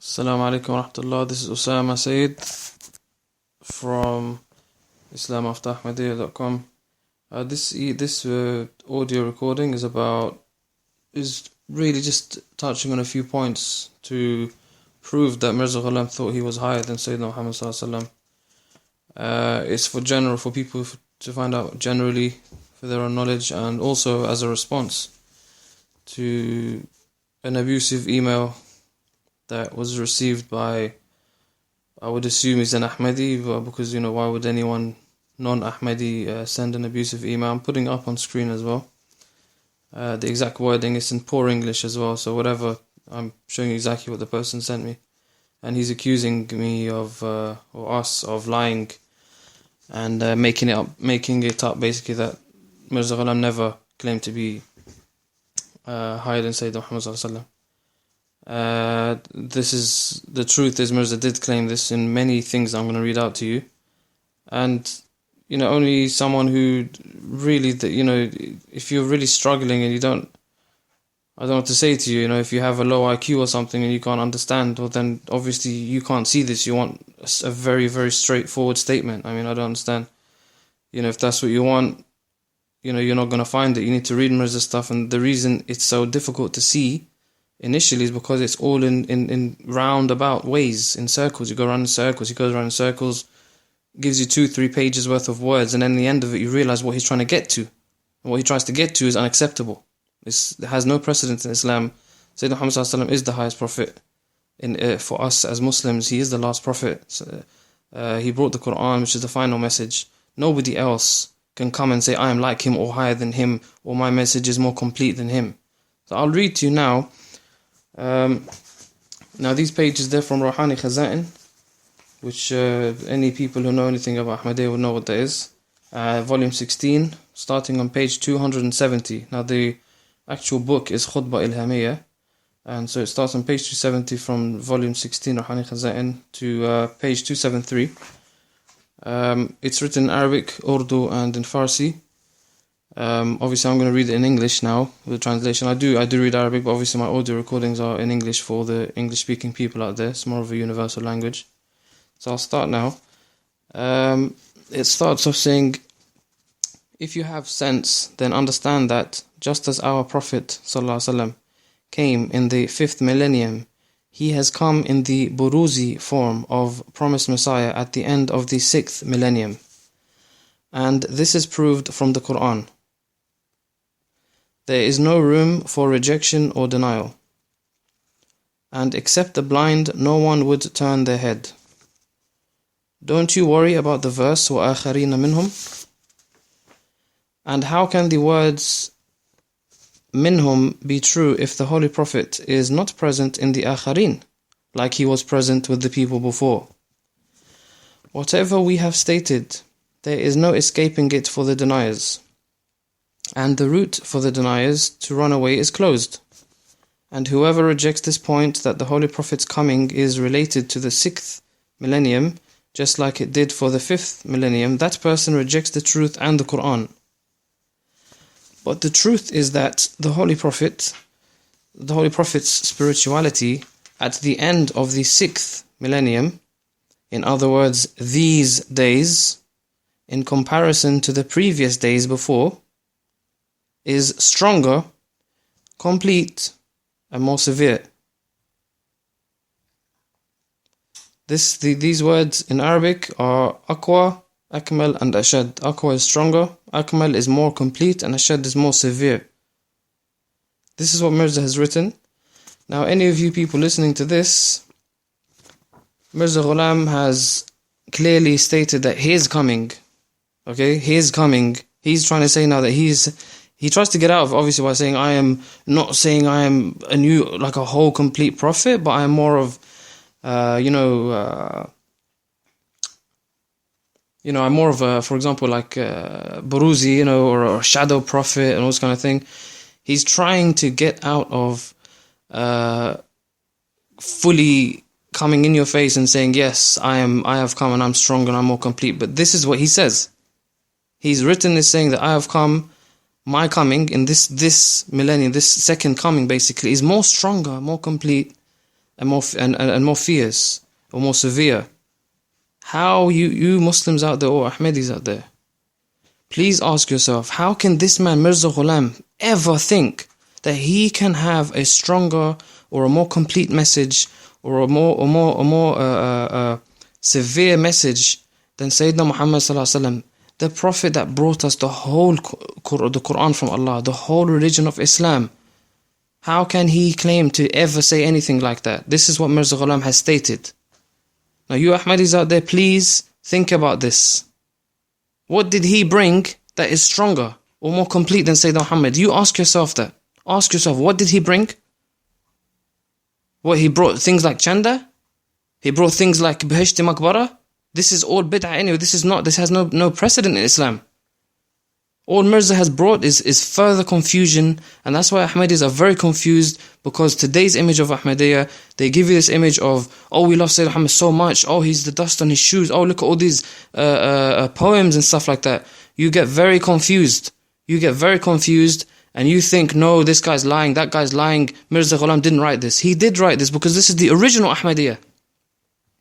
Assalamu alaikum wa rahmatullah. This is Osama Said from Ahmadiyya.com. This audio recording is really just touching on a few points to prove that Mirza Ghulam thought he was higher than Sayyidina Muhammad sallallahu alaihi wasallam. It's for people to find out generally for their own knowledge, and also as a response to an abusive email that was received by, I would assume he's an Ahmadi, because why would anyone non-Ahmadi send an abusive email? I'm putting it up on screen as well. The exact wording is in poor English as well, so whatever, I'm showing you exactly what the person sent me. And he's accusing me of, or us, of lying and making it up basically that Mirza Ghulam never claimed to be higher than Sayyidina Muhammad sallallahu alaihi wasallam. The truth is Mirza did claim this in many things I'm going to read out to you, and only someone who really, if you're really struggling and I don't know what to say to you, if you have a low IQ or something and you can't understand, well then obviously you can't see this, you want a very, very straightforward statement. I don't understand, if that's what you want, you're not going to find it. You need to read Mirza stuff, and the reason it's so difficult to see initially is because it's all in roundabout ways, in circles. You go around in circles, he goes around in circles, gives you 2-3 pages worth of words, and then at the end of it you realize what he's trying to get to. And what he tries to get to is unacceptable. It has no precedent in Islam. Sayyidina Muhammad sallallahu alaihi wasallam is the highest prophet. For us as Muslims, he is the last prophet. He brought the Quran, which is the final message. Nobody else can come and say, I am like him or higher than him, or my message is more complete than him. So I'll read to you now. Now these pages, they're from Ruhani Khaza'in, which any people who know anything about Ahmadiyya will know what that is. Volume 16, starting on page 270. Now the actual book is Khutbah Ilhamiyya, and so it starts on page 270 from volume 16 Ruhani Khaza'in to page 273. It's written in Arabic, Urdu and in Farsi. Obviously I'm going to read it in English now with the translation. I do read Arabic, but obviously my audio recordings are in English for the English speaking people out there. It's more of a universal language. So I'll start now. It starts off saying, if you have sense, then understand that just as our Prophet ﷺ came in the 5th millennium, he has come in the Buruzi form of promised Messiah at the end of the 6th millennium. And this is proved from the Quran. There is no room for rejection or denial. And except the blind, no one would turn their head. Don't you worry about the verse, وَآخَرِينَ مِنْهُمْ. And how can the words minhum be true if the Holy Prophet is not present in the akharin, like he was present with the people before? Whatever we have stated, there is no escaping it for the deniers. And the route for the deniers to run away is closed. And whoever rejects this point that the Holy Prophet's coming is related to the 6th millennium, just like it did for the 5th millennium, that person rejects the truth and the Quran. But the truth is that the Holy Prophet's spirituality at the end of the 6th millennium, in other words, these days, in comparison to the previous days before, is stronger, complete, and more severe. These words in Arabic are aqwa, akmal, and ashad. Aqwa is stronger, akmal is more complete, and ashad is more severe. This is what Mirza has written. Now, any of you people listening to this, Mirza Ghulam has clearly stated that he is coming. Okay, he is coming. He's trying to say now that he tries to get out of, obviously, by saying, I am not saying I am a whole complete prophet, but I am more of, I'm more of a, for example, like Buruzi, or a shadow prophet and all this kind of thing. He's trying to get out of fully coming in your face and saying, yes, I have come and I'm strong and I'm more complete. But this is what he says. He's written this saying that I have come, my coming in this millennium, this second coming basically, is more stronger, more complete, and more fierce or more severe. How you Muslims out there or Ahmadis out there, please ask yourself, how can this man Mirza Ghulam ever think that he can have a stronger or a more complete message or a more severe message than Sayyidina Muhammad sallallahu alaihi wasallam, the Prophet that brought us the Quran from Allah, the whole religion of Islam? How can he claim to ever say anything like that? This is what Mirza Ghulam has stated. Now you Ahmadis out there, please think about this. What did he bring that is stronger or more complete than Sayyidina Muhammad? You ask yourself that. Ask yourself, what did he bring? What, he brought things like Chanda? He brought things like Bihishti Makbara? This is all bid'ah anyway. This has no precedent in Islam. All Mirza has brought is further confusion, and that's why Ahmadis are very confused, because today's image of Ahmadiyya, they give you this image of, oh, we love Sayyidina Muhammad so much, oh, he's the dust on his shoes, oh, look at all these poems and stuff like that. You get very confused. And you think, no, this guy's lying, that guy's lying, Mirza Ghulam didn't write this. He did write this, because this is the original Ahmadiyya.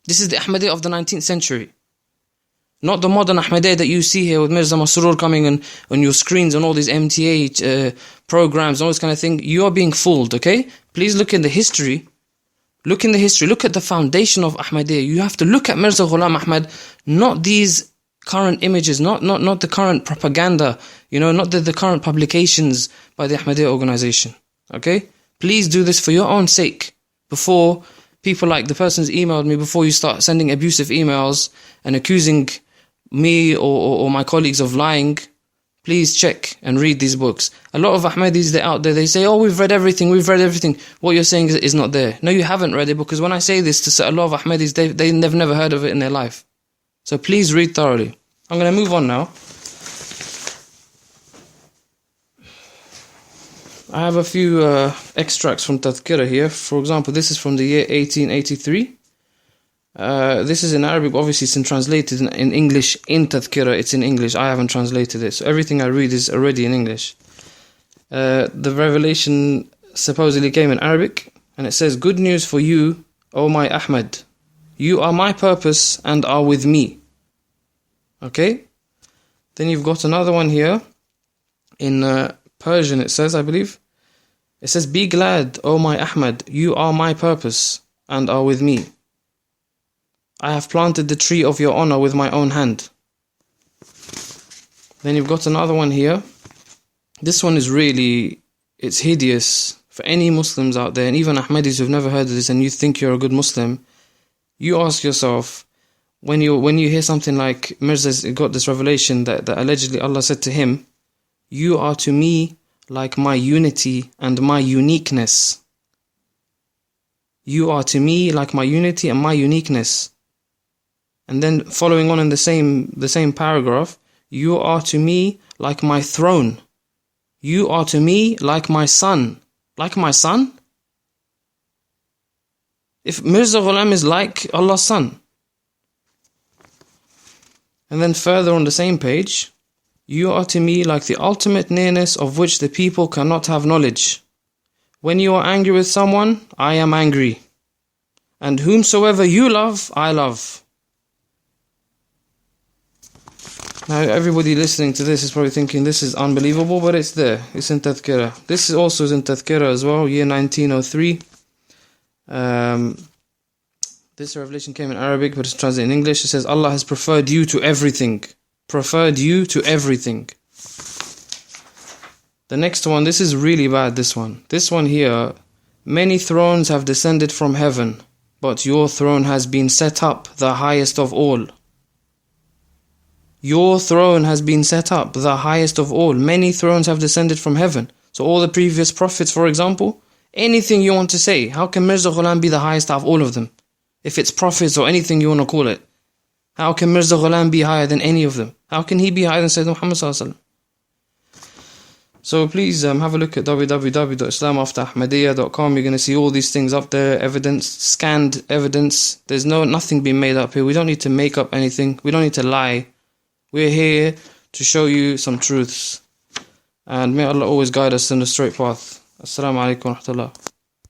This is the Ahmadiyya of the 19th century. Not the modern Ahmadiyya that you see here with Mirza Masroor coming on your screens and all these MTA programs and all this kind of thing. You are being fooled, okay? Please look in the history. Look in the history. Look at the foundation of Ahmadiyya. You have to look at Mirza Ghulam Ahmad, not these current images, not the current propaganda, not the current publications by the Ahmadiyya organization, okay? Please do this for your own sake before people like the person's emailed me, before you start sending abusive emails and accusing me or my colleagues of lying. Please check and read these books. A lot of Ahmadis, they're out there, they say, oh, we've read everything. What you're saying is not there. No, you haven't read it, because when I say this to a lot of Ahmadis, they've never heard of it in their life. So please read thoroughly. I'm going to move on now. I have a few extracts from Tadhkirah here. For example, this is from the year 1883. This is in Arabic, obviously it's translated in English in Tadhkirah, it's in English, I haven't translated it, so everything I read is already in English. The revelation supposedly came in Arabic, and it says, good news for you, O my Ahmad, you are my purpose and are with me. Okay? Then you've got another one here, in Persian it says, I believe, it says, be glad, O my Ahmad, you are my purpose and are with me. I have planted the tree of your honor with my own hand. Then you've got another one here. This one is really, it's hideous for any Muslims out there, and even Ahmadis who've never heard of this and you think you're a good Muslim. You ask yourself, when you hear something like Mirza's got this revelation that allegedly Allah said to him, you are to me like my unity and my uniqueness. You are to me like my unity and my uniqueness. And then following on in the same paragraph, you are to me like my throne. You are to me like my son. Like my son? If Mirza Ghulam is like Allah's son. And then further on the same page, you are to me like the ultimate nearness of which the people cannot have knowledge. When you are angry with someone, I am angry. And whomsoever you love, I love. Now everybody listening to this is probably thinking this is unbelievable, but it's there. It's in Tadhkirah. This is also in Tadhkirah as well, year 1903. This revelation came in Arabic, but it's translated in English. It says, Allah has preferred you to everything. Preferred you to everything. The next one, this is really bad, this one. This one here, many thrones have descended from heaven, but your throne has been set up, the highest of all. Your throne has been set up, the highest of all. Many thrones have descended from heaven. So all the previous prophets, for example, anything you want to say, how can Mirza Ghulam be the highest out of all of them? If it's prophets or anything you want to call it. How can Mirza Ghulam be higher than any of them? How can he be higher than Sayyidina Muhammad sallallahu alaihi wasallam? So please have a look at www.islamafterahmadiyya.com. You're going to see all these things up there, evidence, scanned evidence. There's nothing being made up here. We don't need to make up anything. We don't need to lie. We're here to show you some truths. And may Allah always guide us in the straight path. Assalamu alaikum wa rahmatullah.